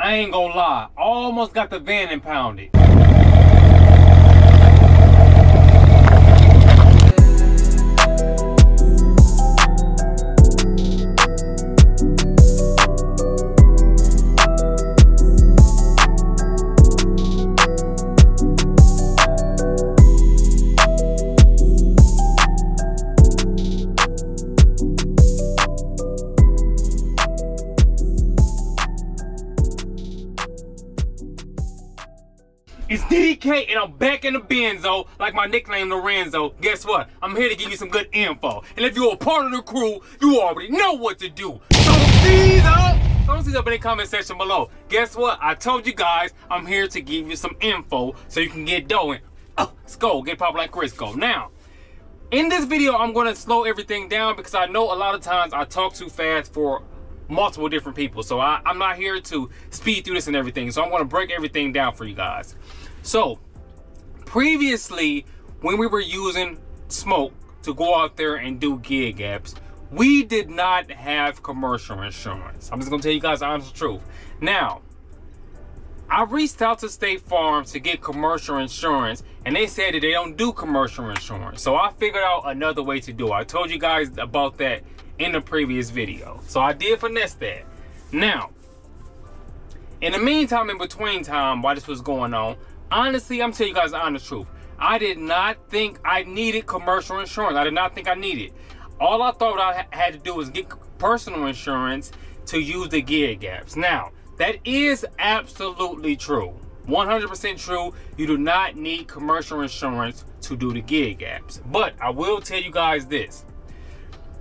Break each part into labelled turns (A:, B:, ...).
A: I ain't gonna lie, almost got the van impounded. It's DDK and I'm back in the Benzo, like my nickname Lorenzo. Guess what? I'm here to give you some good info. And if you're a part of the crew, you already know what to do. Thumbs these up! Thumbs these up in the comment section below. Guess what? I told you guys I'm here to give you some info so you can get going. Let's go, get poppin' like Crisco. Now, in this video, I'm gonna slow everything down because I know a lot of times I talk too fast for multiple different people. So I'm not here to speed through this and everything. So I'm gonna break everything down for you guys. So previously, when we were using Smoke to go out there and do gig apps, we did not have commercial insurance. I'm just gonna tell you guys the honest truth. Now, I reached out to State Farm to get commercial insurance, and they said that they don't do commercial insurance. So I figured out another way to do it. I told you guys about that in the previous video. So I did finesse that. Now, in the meantime, in between time, while this was going on, honestly, I'm telling you guys the honest truth. I did not think I needed commercial insurance. I did not think I needed. All I thought I had to do was get personal insurance to use the gig apps. Now, that is absolutely true. 100% true. You do not need commercial insurance to do the gig apps. But I will tell you guys this.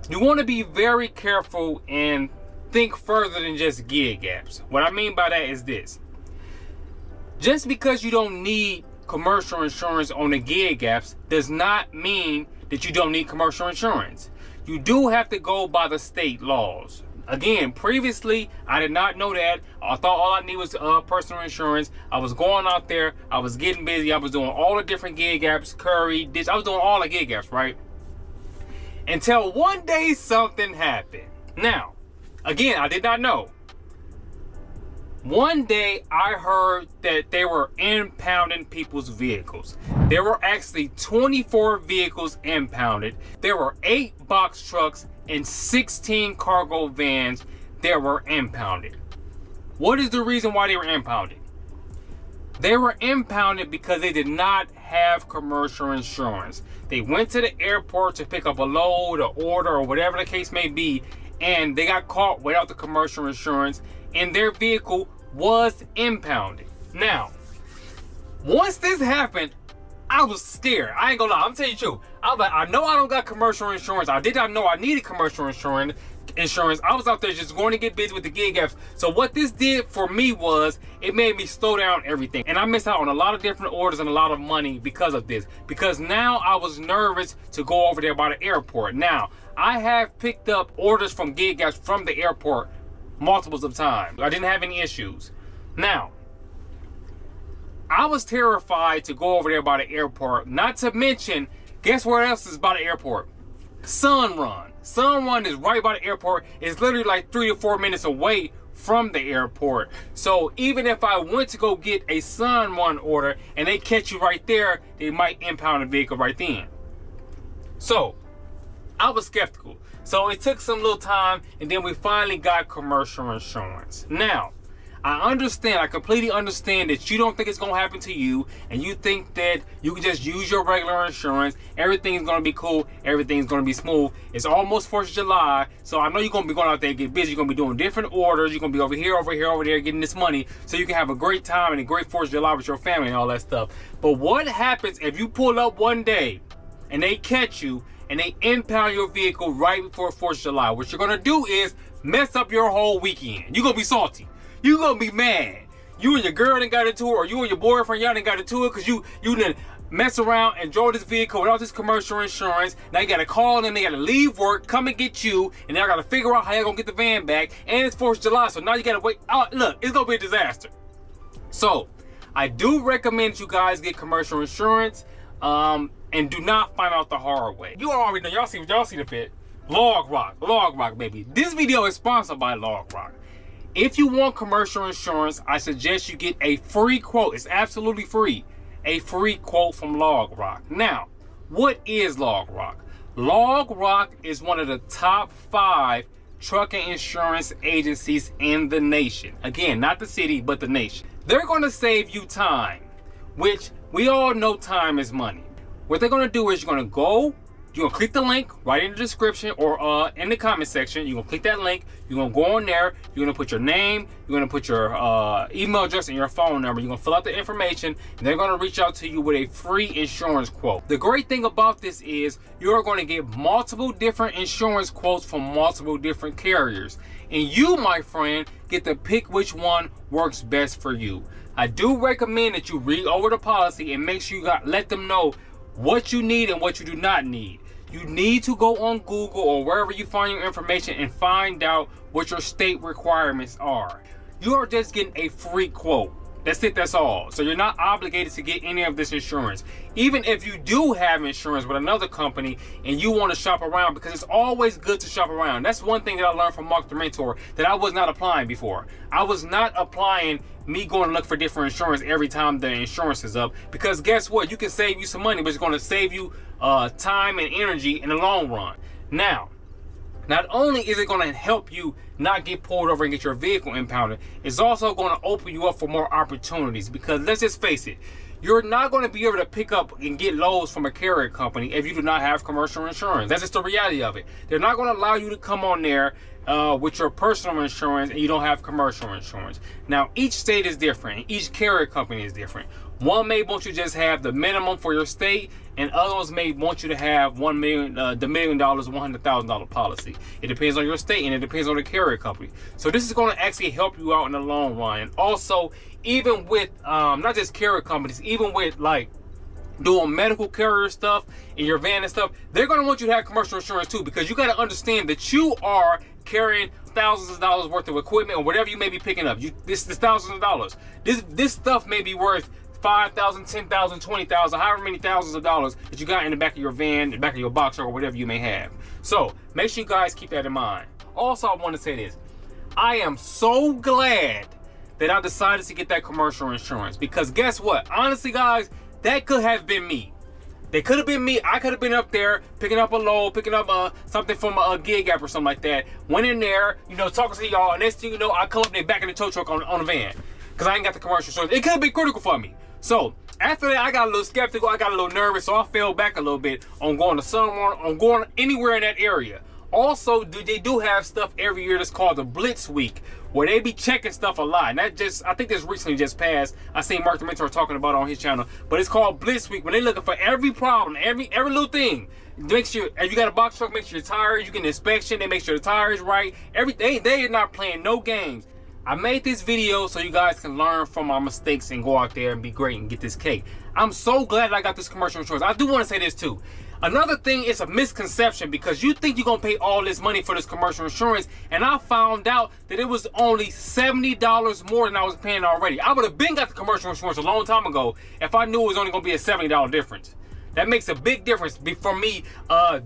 A: You want to be very careful and think further than just gig apps. What I mean by that is this. Just because you don't need commercial insurance on the gig apps does not mean that you don't need commercial insurance. You do have to go by the state laws. Again, previously, I did not know that. I thought all I needed was personal insurance. I was going out there. I was getting busy. I was doing all the different gig apps, Curry, Dish. I was doing all the gig apps, right? Until one day something happened. Now, again, I did not know. One day I heard that they were impounding people's vehicles. There were actually 24 vehicles impounded. There were 8 box trucks and 16 cargo vans that were impounded. What is the reason why they were impounded? They were impounded because they did not have commercial insurance. They went to the airport to pick up a load or order or whatever the case may be, and they got caught without the commercial insurance, and their vehicle was impounded. Now, once this happened, I was scared. I ain't gonna lie, I'm telling you the truth. I was like, I know I don't got commercial insurance. I did not know I needed commercial insurance. I was out there just going to get busy with the gig apps. So what this did for me was it made me slow down everything. And I missed out on a lot of different orders and a lot of money because of this. Because now I was nervous to go over there by the airport. Now, I have picked up orders from gig apps from the airport multiples of times. I didn't have any issues. Now, I was terrified to go over there by the airport. Not to mention, guess where else is by the airport? Sunrun. Sunrun is right by the airport. It's literally like 3 to 4 minutes away from the airport. So even if I went to go get a Sunrun order and they catch you right there, they might impound the vehicle right then. So I was skeptical. So it took some little time, and then we finally got commercial insurance. Now, I understand, I completely understand that you don't think it's gonna happen to you, and you think that you can just use your regular insurance, everything's gonna be cool, everything's gonna be smooth. It's almost 4th of July, so I know you're gonna be going out there and get busy, you're gonna be doing different orders, you're gonna be over here, over there, getting this money, so you can have a great time and a great 4th of July with your family and all that stuff. But what happens if you pull up one day, and they catch you, and they impound your vehicle right before 4th of July? What you're gonna do is mess up your whole weekend. You're gonna be salty. You're gonna be mad. You and your girl done got into it, or you and your boyfriend, y'all done got into it because you done mess around and drove this vehicle without this commercial insurance. Now you gotta call them, they gotta leave work, come and get you, and now gotta figure out how you're gonna get the van back. And it's 4th of July, so now you gotta wait. Oh, look, it's gonna be a disaster. So I do recommend you guys get commercial insurance, and do not find out the hard way. You already know, y'all see the fit. Log Rock, baby. This video is sponsored by Log Rock. If you want commercial insurance, I suggest you get a free quote. It's absolutely free. A free quote from LogRock. Now, what is LogRock? LogRock is one of the top 5 trucking insurance agencies in the nation. Again, not the city, but the nation. They're going to save you time, which we all know time is money. What they're going to do is you're going to click the link right in the description or in the comment section. You're going to click that link. You're going to go on there. You're going to put your name. You're going to put your email address and your phone number. You're going to fill out the information. And they're going to reach out to you with a free insurance quote. The great thing about this is you're going to get multiple different insurance quotes from multiple different carriers. And you, my friend, get to pick which one works best for you. I do recommend that you read over the policy and make sure you let them know what you need and what you do not need. You need to go on Google or wherever you find your information and find out what your state requirements are. You are just getting a free quote. That's it, that's all. So you're not obligated to get any of this insurance. Even if you do have insurance with another company and you want to shop around, because it's always good to shop around. That's one thing that I learned from Mark the Mentor that I was not applying before. I was not applying me going to look for different insurance every time the insurance is up, because guess what? You can save you some money, but it's going to save you time and energy in the long run. Now, not only is it going to help you not get pulled over and get your vehicle impounded, it's also going to open you up for more opportunities, because let's just face it, you're not going to be able to pick up and get loads from a carrier company if you do not have commercial insurance. That's just the reality of it. They're not going to allow you to come on there with your personal insurance and you don't have commercial insurance. Now, each state is different. Each carrier company is different. One may want you to just have the minimum for your state, and others may want you to have the $1 million, $100,000 policy. It depends on your state and it depends on the carrier company. So this is going to actually help you out in the long run. And also, even with not just carrier companies, even with like doing medical carrier stuff in your van and stuff, they're going to want you to have commercial insurance too, because you got to understand that you are carrying thousands of dollars worth of equipment or whatever you may be picking up. This thousands of dollars. This stuff may be worth $5,000, $10,000, $20,000, however many thousands of dollars that you got in the back of your van, the back of your box, or whatever you may have. So make sure you guys keep that in mind. Also, I want to say this. I am so glad that I decided to get that commercial insurance, because guess what? Honestly, guys, that could have been me. That could have been me. I could have been up there picking up a load, picking up something from a gig app or something like that. Went in there, talking to y'all, and next thing you know, I come up there back in the tow truck on the van, because I ain't got the commercial insurance. It could have been critical for me. So after that, I got a little skeptical. I got a little nervous, so I fell back a little bit on going to someone, on going anywhere in that area. Also, they do have stuff every year that's called the Blitz Week, where they be checking stuff a lot. And I think this recently just passed. I seen Mark the Mentor talking about it on his channel. But it's called Blitz Week, when they looking for every problem, every little thing. Make sure, if you got a box truck, make sure your tires, you get an inspection, they make sure the tires right. Everything, they are not playing no games. I made this video so you guys can learn from my mistakes and go out there and be great and get this cake. I'm so glad I got this commercial insurance. I do want to say this too. Another thing is a misconception, because you think you're going to pay all this money for this commercial insurance, and I found out that it was only $70 more than I was paying already. I would have been got the commercial insurance a long time ago if I knew it was only going to be a $70 difference. That makes a big difference for me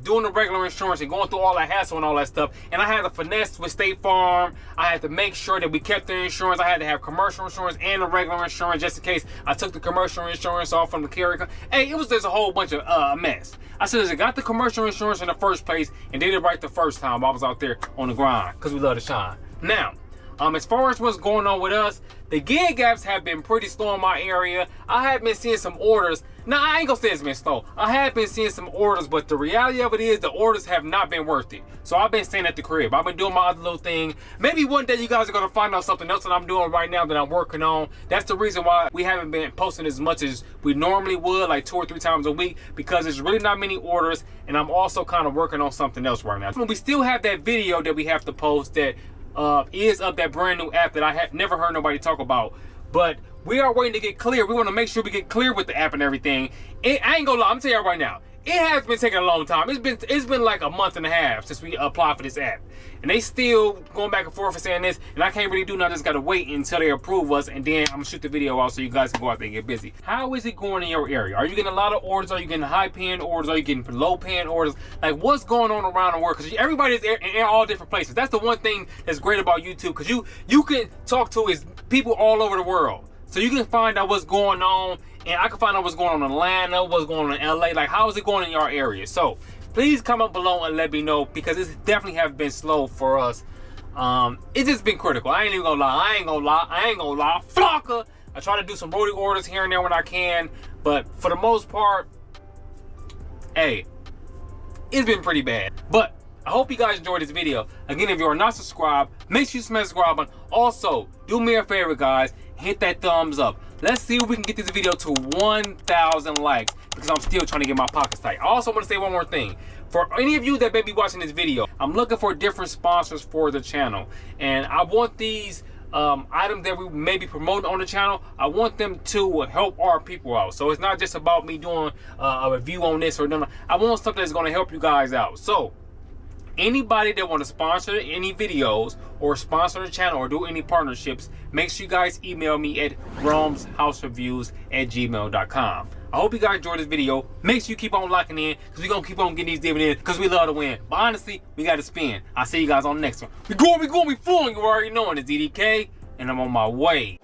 A: doing the regular insurance and going through all that hassle and all that stuff. And I had to finesse with State Farm. I had to make sure that we kept the insurance. I had to have commercial insurance and the regular insurance just in case I took the commercial insurance off from the carrier. Hey, it was just a whole bunch of mess. I should have got the commercial insurance in the first place and did it right the first time I was out there on the grind, because we love to shine. Now, as far as what's going on with us, the gig apps have been pretty slow in my area. I have been seeing some orders. Now, I ain't gonna say it's been slow. I have been seeing some orders, but the reality of it is the orders have not been worth it. So I've been staying at the crib. I've been doing my other little thing. Maybe one day you guys are gonna find out something else that I'm doing right now that I'm working on. That's the reason why we haven't been posting as much as we normally would, like 2 or 3 times a week, because there's really not many orders, and I'm also kind of working on something else right now. We still have that video that we have to post that is of that brand new app that I have never heard nobody talk about, but we are waiting to get clear. We want to make sure we get clear with the app and everything. I ain't gonna lie, I'm telling you right now, it has been taking a long time. It's been like a month and a half since we applied for this app, and they still going back and forth and saying this, and I can't really do nothing. I just gotta wait until they approve us, and then I'm gonna shoot the video out so you guys can go out there and get busy. How is it going in your area? Are you getting a lot of orders? Are you getting high paying orders? Are you getting low paying orders? Like, what's going on around the world? Because everybody's in all different places. That's the one thing that's great about YouTube, because you can talk to is people all over the world. So you can find out what's going on, and I can find out what's going on in Atlanta, what's going on in LA. Like, how is it going in your area? So please comment below and let me know, because it's definitely have been slow for us. It's just been critical. I ain't even gonna lie. I ain't gonna lie. Flocker. I try to do some roadie orders here and there when I can, but for the most part, hey, it's been pretty bad. But I hope you guys enjoyed this video. Again, if you are not subscribed, make sure you smash the subscribe button. Also, do me a favor, guys, hit that thumbs up. Let's see if we can get this video to 1,000 likes, because I'm still trying to get my pockets tight. I also want to say one more thing. For any of you that may be watching this video, I'm looking for different sponsors for the channel, and I want these items that we may be promoting on the channel, I want them to help our people out. So it's not just about me doing a review on this or no. I want something that's going to help you guys out. So anybody that want to sponsor any videos or sponsor the channel or do any partnerships, make sure you guys email me at romeshousereviews@gmail.com. I hope you guys enjoyed this video. Make sure you keep on locking in, because we're going to keep on getting these dividends, because we love to win. But honestly, we got to spin. I'll see you guys on the next one. We going, we flowing. You already know it. It's DDK, and I'm on my way.